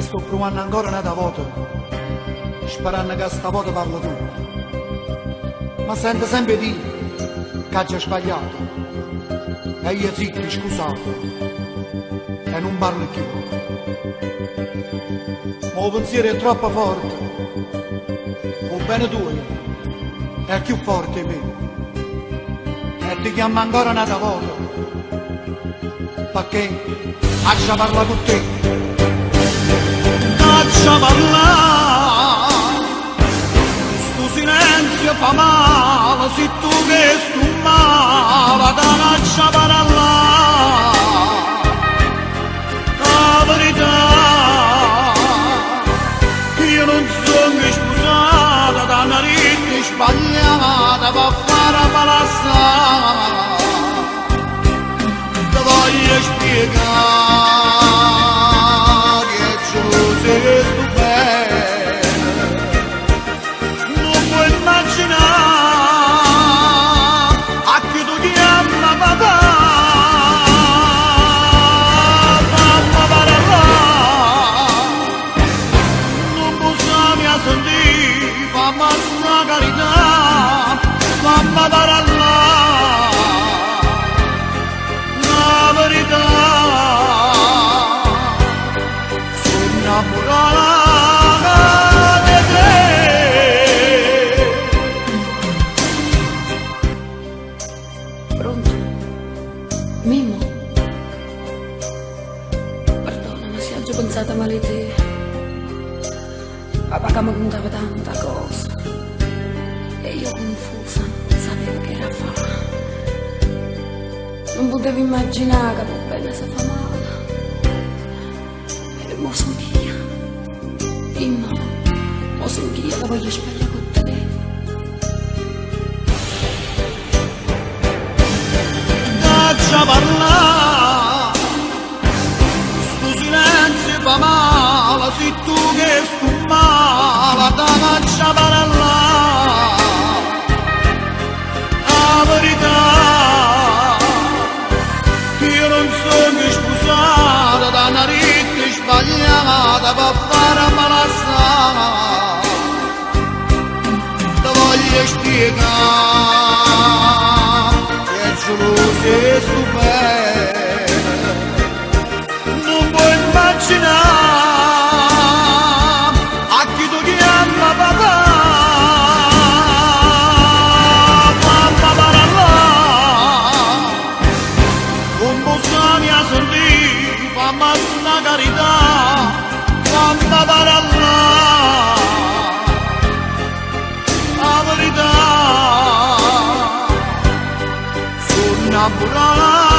e sto provando ancora un'altra volta, sperando che stavolta parlo tu. Ma sento sempre dire che hai sbagliato, e io zitto, scusato, e non parlo più. Ma il pensiero è troppo forte, il bene tuo è più forte di me, e ti chiamo ancora un'altra volta, perché lascia parlare con te. Lascia parlare, sto silenzio fa male, se tu che sto male, ti lascia parlare, la verità, io non sono scusata, da una rete sbagliata, per fare palazzare, ti voglio spiegare. Sei stupendo, non puoi immaginare a chi tu chiami papà, mamma parlare, non possiamo sentire, fammi una carità, mamma parlare, la verità. Pronto? Mimmo? Perdonami se oggi ho pensato male di te. Papà che mi contava tanta cosa e io confusa, sapevo che era fa. Non potevo immaginare che per bene si fa male. E mo sono io. Mimmo, mo sono io che voglio sbagliare con te. Lascia parlare, sto silenzio fa male, se tu che sto male, ti lascia parlare, la verità, io non sono scusata, da una rete sbagliata, per fare palazzare, ti voglio spiegare. Sei stupendo, non puoi immaginare a chi tu chiami papà, mamma parlare, non possiamo sentire, fammi una carità, mamma parlare, la verità. Innamorata